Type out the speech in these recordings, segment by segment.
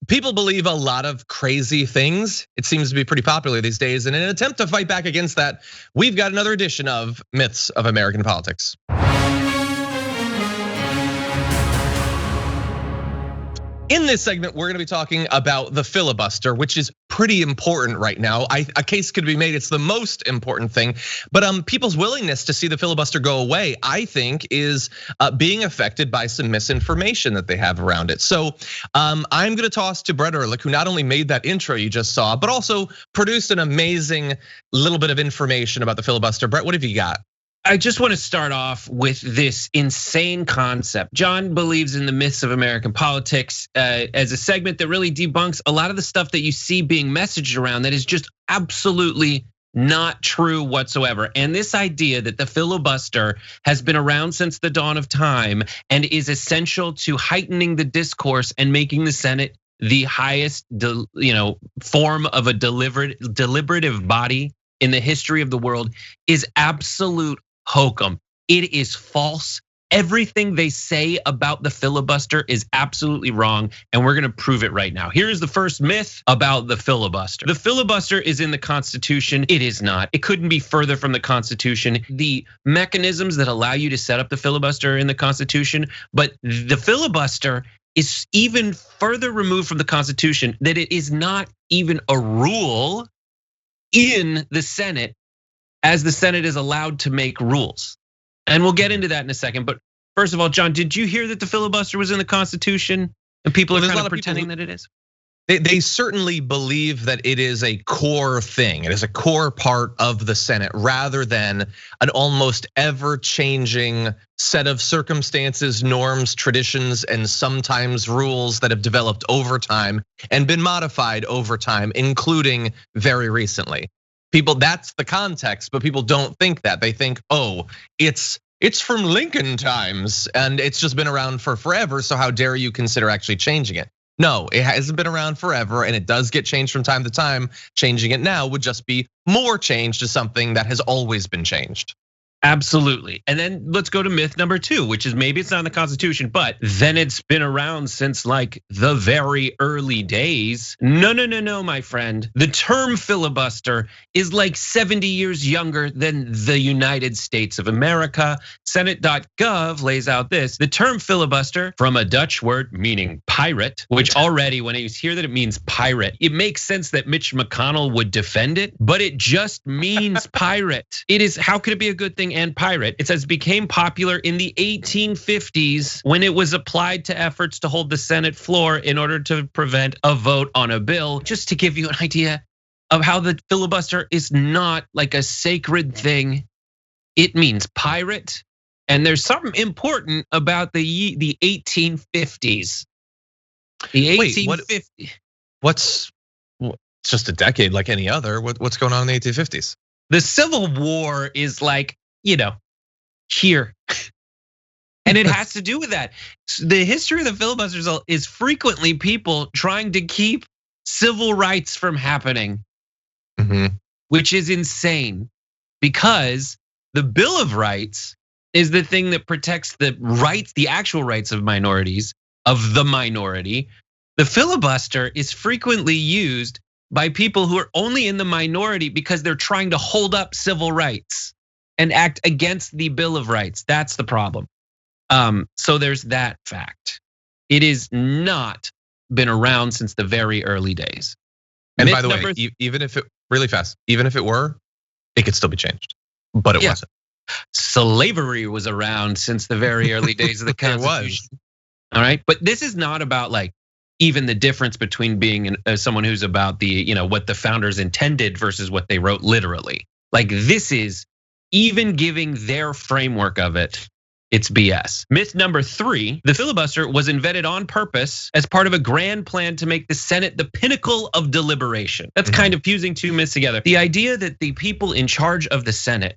People believe a lot of crazy things. It seems to be pretty popular these days. And in an attempt to fight back against that, we've got another edition of Myths of American Politics. In this segment, we're gonna be talking about the filibuster, which is pretty important right now. A case could be made, it's the most important thing. But people's willingness to see the filibuster go away, I think, is being affected by some misinformation that they have around it. So I'm gonna toss to Brett Erlich, who not only made that intro you just saw, but also produced an amazing little bit of information about the filibuster. Brett, what have you got? I just want to start off with this insane concept. John believes in the myths of American politics as a segment that really debunks a lot of the stuff that you see being messaged around that is just absolutely not true whatsoever. And this idea that the filibuster has been around since the dawn of time and is essential to heightening the discourse and making the Senate the highest form of a deliberative body in the history of the world is absolute hokum. It is false. Everything they say about the filibuster is absolutely wrong, and we're gonna prove it right now. Here's the first myth about the filibuster. The filibuster is in the Constitution. It is not. It couldn't be further from the Constitution. The mechanisms that allow you to set up the filibuster are in the Constitution, but the filibuster is even further removed from the Constitution that it is not even a rule in the Senate, as the Senate is allowed to make rules. And we'll get into that in a second. But first of all, John, did you hear that the filibuster was in the Constitution? And people are kind of pretending that it is? They certainly believe that it is a core thing. It is a core part of the Senate rather than an almost ever-changing set of circumstances, norms, traditions, and sometimes rules that have developed over time and been modified over time, including very recently. People, that's the context, but people don't think that. They think, oh, it's from Lincoln times and it's just been around for forever, so how dare you consider actually changing it? No, it hasn't been around forever and it does get changed from time to time. Changing it now would just be more change to something that has always been changed. Absolutely. And then let's go to myth number 2, which is maybe it's not in the Constitution, but then it's been around since like the very early days. No, my friend. The term filibuster is like 70 years younger than the United States of America. Senate.gov lays out this. The term filibuster, from a Dutch word meaning pirate, which already when you hear that it means pirate, it makes sense that Mitch McConnell would defend it, but it just means pirate. It is, how could it be a good thing and pirate? It says became popular in the 1850s when it was applied to efforts to hold the Senate floor in order to prevent a vote on a bill. Just to give you an idea of how the filibuster is not like a sacred thing. It means pirate. And there's something important about the 1850s. The 1850s. Wait, what's just a decade like any other? What's going on in the 1850s? The Civil War is like, here. And it has to do with that. The history of the filibuster is frequently people trying to keep civil rights from happening, which is insane because the Bill of Rights is the thing that protects the rights, the actual rights of minorities, of the minority. The filibuster is frequently used by people who are only in the minority because they're trying to hold up civil rights and act against the Bill of Rights. That's the problem. So there's that fact. It is not been around since the very early days. And by the way, even if it really fast, even if it were, it could still be changed, but it wasn't. Slavery was around since the very early days of the Constitution. It was. All right, but this is not about like even the difference between being someone who's about the what the founders intended versus what they wrote literally. Like this is even giving their framework of it. It's BS. Myth number 3, the filibuster was invented on purpose as part of a grand plan to make the Senate the pinnacle of deliberation. That's kind of fusing two myths together. The idea that the people in charge of the Senate,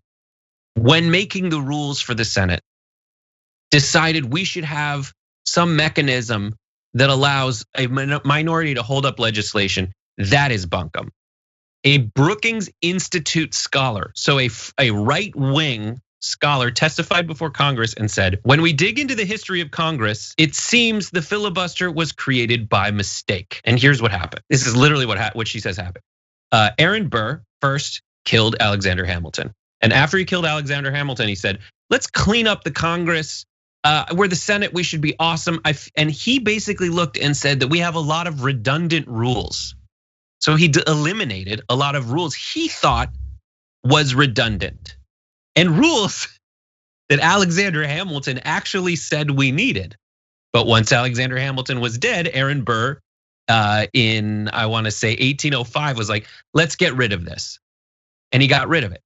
when making the rules for the Senate, decided we should have some mechanism that allows a minority to hold up legislation, that is bunkum. A Brookings Institute scholar, so a right-wing scholar testified before Congress and said, when we dig into the history of Congress, it seems the filibuster was created by mistake. And here's what happened. This is literally what she says happened. Aaron Burr first killed Alexander Hamilton. And after he killed Alexander Hamilton, he said, let's clean up the Congress. We're the Senate, we should be awesome. And he basically looked and said that we have a lot of redundant rules. So he eliminated a lot of rules he thought was redundant. And rules that Alexander Hamilton actually said we needed. But once Alexander Hamilton was dead, Aaron Burr in, I wanna say 1805 was like, let's get rid of this. And he got rid of it.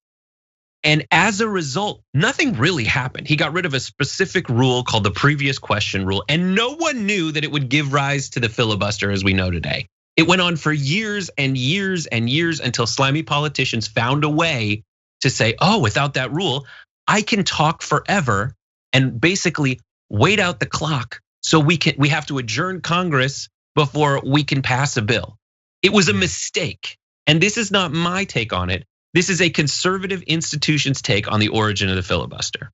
And as a result, nothing really happened. He got rid of a specific rule called the previous question rule, and no one knew that it would give rise to the filibuster as we know today. It went on for years and years and years until slimy politicians found a way to say, oh, without that rule, I can talk forever and basically wait out the clock so we have to adjourn Congress before we can pass a bill. It was a mistake. And this is not my take on it. This is a conservative institution's take on the origin of the filibuster.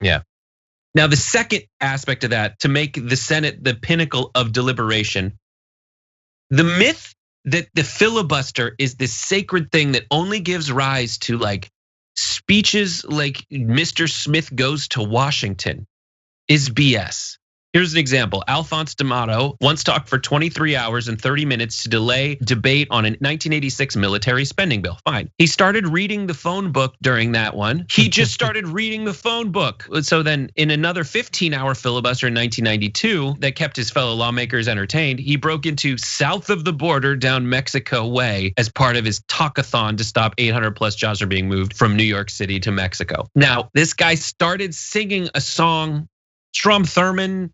Yeah. Now, the second aspect of that, to make the Senate the pinnacle of deliberation, the myth that the filibuster is this sacred thing that only gives rise to like speeches like Mr. Smith goes to Washington is BS. Here's an example. Alphonse D'Amato once talked for 23 hours and 30 minutes to delay debate on a 1986 military spending bill. Fine. He started reading the phone book during that one. He just started reading the phone book. So then in another 15-hour filibuster in 1992 that kept his fellow lawmakers entertained, he broke into south of the border down Mexico way as part of his talkathon to stop 800 plus jobs from being moved from New York City to Mexico. Now, this guy started singing a song. Strom Thurmond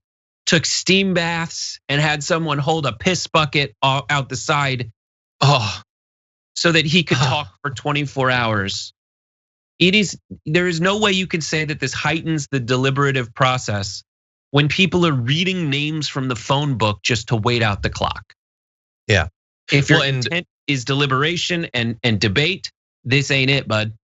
took steam baths and had someone hold a piss bucket out the side, so that he could talk for 24 hours. There is no way you can say that this heightens the deliberative process when people are reading names from the phone book just to wait out the clock. Yeah. If your intent is deliberation and debate, this ain't it, bud.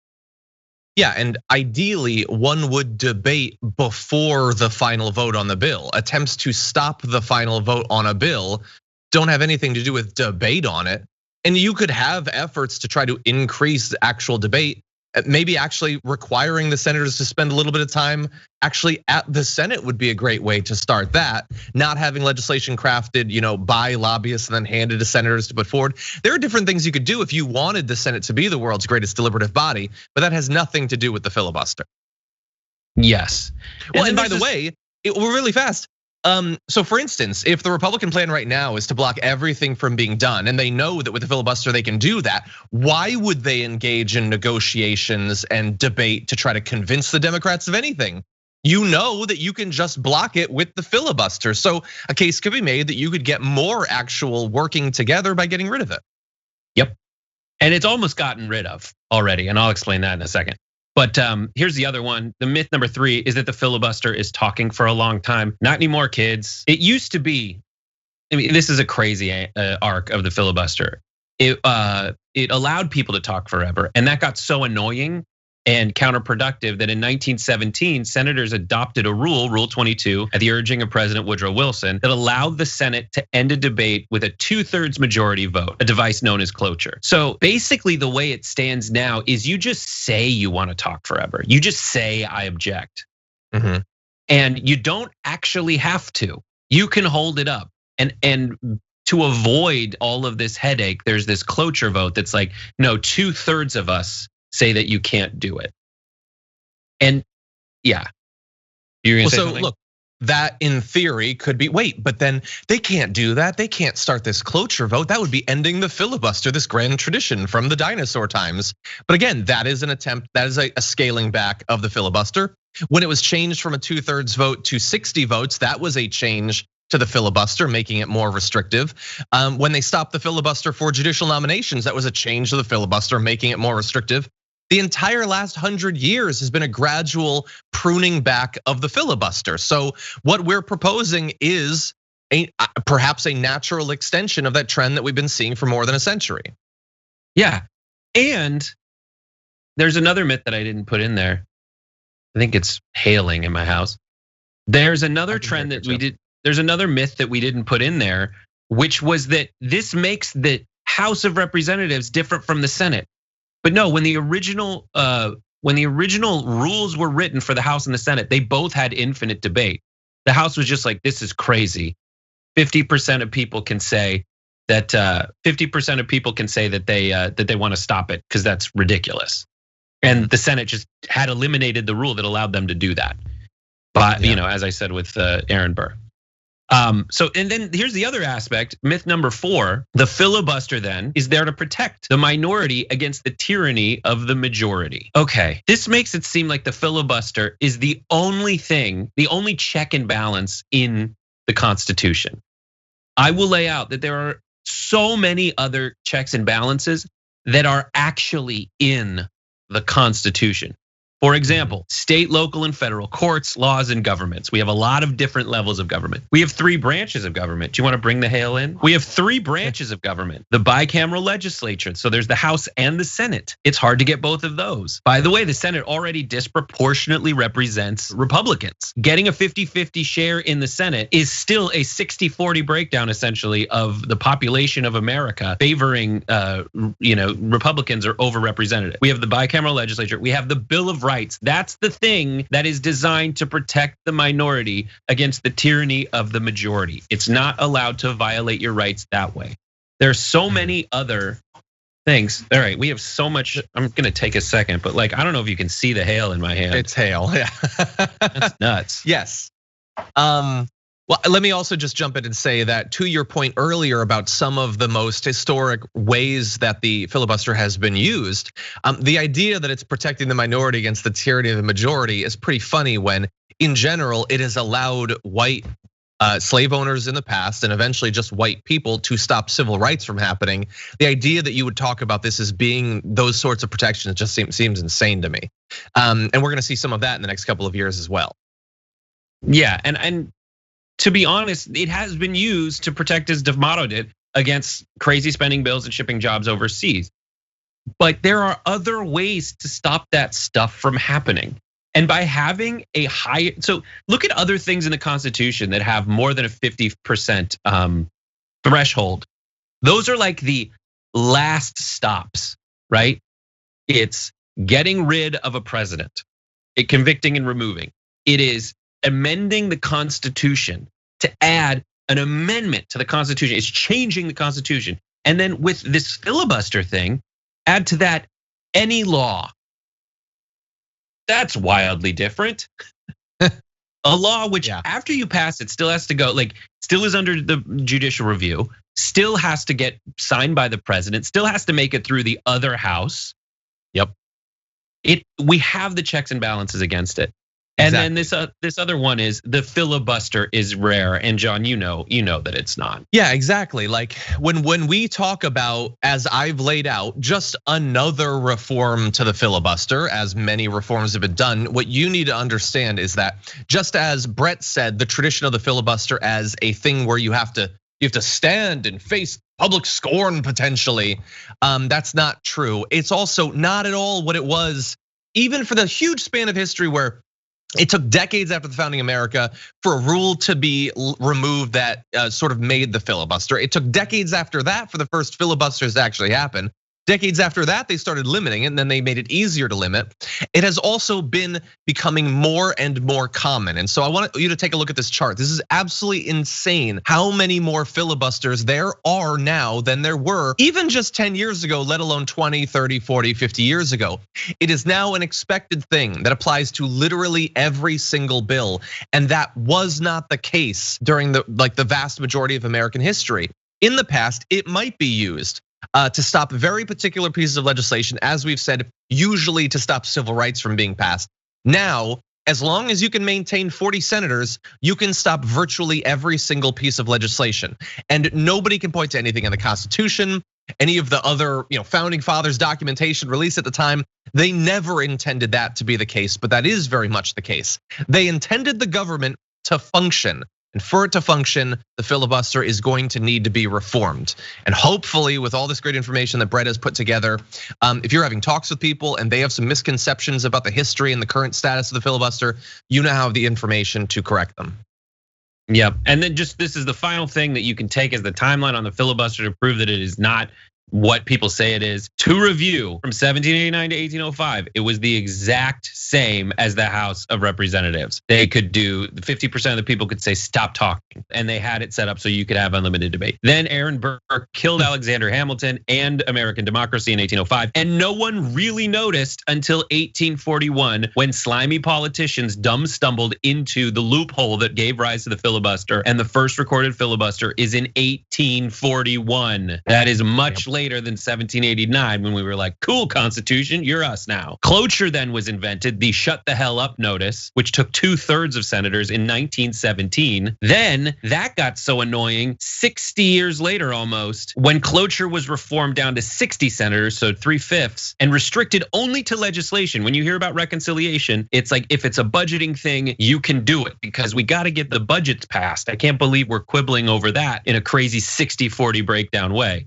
Yeah, and ideally one would debate before the final vote on the bill. Attempts to stop the final vote on a bill don't have anything to do with debate on it. And you could have efforts to try to increase the actual debate, maybe actually requiring the senators to spend a little bit of time actually at the Senate would be a great way to start that. Not having legislation crafted, by lobbyists and then handed to senators to put forward. There are different things you could do if you wanted the Senate to be the world's greatest deliberative body, but that has nothing to do with the filibuster. Yes. Well, and by the way, we're really fast. So for instance, if the Republican plan right now is to block everything from being done, and they know that with the filibuster they can do that, why would they engage in negotiations and debate to try to convince the Democrats of anything? You know that you can just block it with the filibuster. So a case could be made that you could get more actual working together by getting rid of it. Yep. And it's almost gotten rid of already, and I'll explain that in a second. But here's the other one. The myth number 3 is that the filibuster is talking for a long time. Not anymore, kids. It used to be, this is a crazy arc of the filibuster. It allowed people to talk forever, and that got so annoying and counterproductive that in 1917, senators adopted a rule, Rule 22, at the urging of President Woodrow Wilson, that allowed the Senate to end a debate with a 2/3 majority vote, a device known as cloture. So basically the way it stands now is you just say you want to talk forever. You just say, I object. And you don't actually have to. You can hold it up. And to avoid all of this headache, there's this cloture vote that's like, no, 2/3 of us say that you can't do it. And yeah, you're gonna say something? Look, that in theory could be, wait, but then they can't do that. They can't start this cloture vote. That would be ending the filibuster, this grand tradition from the dinosaur times. But again, that is an attempt, that is a scaling back of the filibuster. When it was changed from a 2/3 vote to 60 votes, that was a change to the filibuster, making it more restrictive. When they stopped the filibuster for judicial nominations, that was a change to the filibuster, making it more restrictive. The entire last 100 years has been a gradual pruning back of the filibuster. So what we're proposing is perhaps a natural extension of that trend that we've been seeing for more than a century. Yeah, and there's another myth that I didn't put in there. I think it's hailing in my house. There's another trend that we did. There's another myth that we didn't put in there, which was that this makes the House of Representatives different from the Senate. But no, when the original rules were written for the House and the Senate, they both had infinite debate. The House was just like, this is crazy. 50% of people can say that 50% of people can say that they want to stop it because that's ridiculous. And the Senate just had eliminated the rule that allowed them to do that. But as I said with Aaron Burr. So and then here's the other aspect, myth number 4, the filibuster then is there to protect the minority against the tyranny of the majority. Okay, this makes it seem like the filibuster is the only thing, the only check and balance in the Constitution. I will lay out that there are so many other checks and balances that are actually in the Constitution. For example, state, local, and federal courts, laws, and governments. We have a lot of different levels of government. We have 3 branches of government. Do you want to bring the hail in? We have 3 branches of government. The bicameral legislature. So there's the House and the Senate. It's hard to get both of those. By the way, the Senate already disproportionately represents Republicans. Getting a 50-50 share in the Senate is still a 60-40 breakdown, essentially, of the population of America favoring Republicans are overrepresented. We have the bicameral legislature. We have the Bill of Rights. That's the thing that is designed to protect the minority against the tyranny of the majority. It's not allowed to violate your rights that way. There's so many other things. All right, we have so much. I'm gonna take a second, but I don't know if you can see the hail in my hand. It's hail, yeah. That's nuts. Yes. Well, let me also just jump in and say that to your point earlier about some of the most historic ways that the filibuster has been used, the idea that it's protecting the minority against the tyranny of the majority is pretty funny when, in general, it has allowed white slave owners in the past and eventually just white people to stop civil rights from happening. The idea that you would talk about this as being those sorts of protections just seems insane to me. And we're gonna see some of that in the next couple of years as well. Yeah, and to be honest, it has been used to protect, as D'Amato did, against crazy spending bills and shipping jobs overseas. But there are other ways to stop that stuff from happening. And by having a high, so look at other things in the Constitution that have more than a 50% threshold. Those are like the last stops, right? It's getting rid of a president, convicting and removing. It is amending the Constitution to add an amendment to the Constitution. It's changing the Constitution. And then with this filibuster thing, add to that any law. That's wildly different. A law which after you pass it still has to go, still is under the judicial review, still has to get signed by the president, still has to make it through the other house. Yep. We have the checks and balances against it. And then this other one is the filibuster is rare. And John, you know that it's not. Yeah, exactly. Like when we talk about, as I've laid out, just another reform to the filibuster, as many reforms have been done, what you need to understand is that just as Brett said, the tradition of the filibuster as a thing where you have to stand and face public scorn potentially, that's not true. It's also not at all what it was, even for the huge span of history where it took decades after the founding of America for a rule to be removed that sort of made the filibuster. It took decades after that for the first filibusters to actually happen. Decades after that, they started limiting it, and then they made it easier to limit. It has also been becoming more and more common. And so I want you to take a look at this chart. This is absolutely insane how many more filibusters there are now than there were even just 10 years ago, let alone 20, 30, 40, 50 years ago. It is now an expected thing that applies to literally every single bill. And that was not the case during the vast majority of American history. In the past, it might be used to stop very particular pieces of legislation, as we've said, usually to stop civil rights from being passed. Now, as long as you can maintain 40 senators, you can stop virtually every single piece of legislation. And nobody can point to anything in the Constitution, any of the other founding fathers documentation released at the time. They never intended that to be the case, but that is very much the case. They intended the government to function, And for it to function, the filibuster is going to need to be reformed. And hopefully, with all this great information that Brett has put together, if you're having talks with people and they have some misconceptions about the history and the current status of the filibuster, you now have the information to correct them. Yep, and then just this is the final thing that you can take as the timeline on the filibuster to prove that it is not what people say it is. To review, from 1789 to 1805, it was the exact same as the House of Representatives. They could do, 50% of the people could say stop talking, and they had it set up so you could have unlimited debate. Then Aaron Burr killed Alexander Hamilton and American democracy in 1805, and no one really noticed until 1841 when slimy politicians dumb stumbled into the loophole that gave rise to the filibuster, and the first recorded filibuster is in 1841. That is much later than 1789 when we were like, cool Constitution, you're us now. Cloture then was invented, the shut the hell up notice, which took 2/3 of senators in 1917. Then that got so annoying 60 years later almost, when cloture was reformed down to 60 senators, so 3/5, and restricted only to legislation. When you hear about reconciliation, it's like if it's a budgeting thing, you can do it because we got to get the budgets passed. I can't believe we're quibbling over that in a crazy 60-40 breakdown way.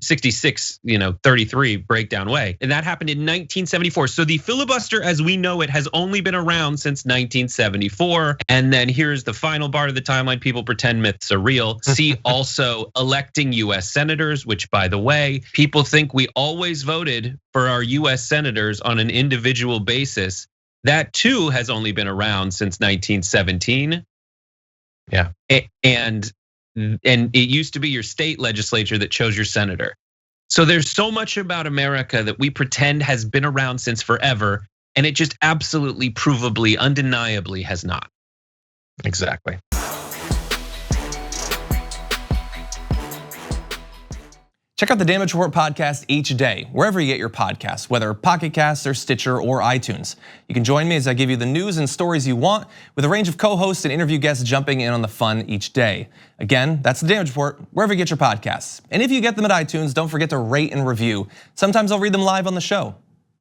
33 breakdown way. And that happened in 1974. So the filibuster as we know it has only been around since 1974. And then here's the final part of the timeline. People pretend myths are real. See also electing US senators, which by the way, people think we always voted for our US senators on an individual basis. That too has only been around since 1917. Yeah. And it used to be your state legislature that chose your senator. So there's so much about America that we pretend has been around since forever, and it just absolutely, provably, undeniably has not. Exactly. Check out the Damage Report podcast each day, wherever you get your podcasts, whether Pocket Casts or Stitcher or iTunes. You can join me as I give you the news and stories you want, with a range of co-hosts and interview guests jumping in on the fun each day. Again, that's the Damage Report, wherever you get your podcasts. And if you get them at iTunes, don't forget to rate and review. Sometimes I'll read them live on the show.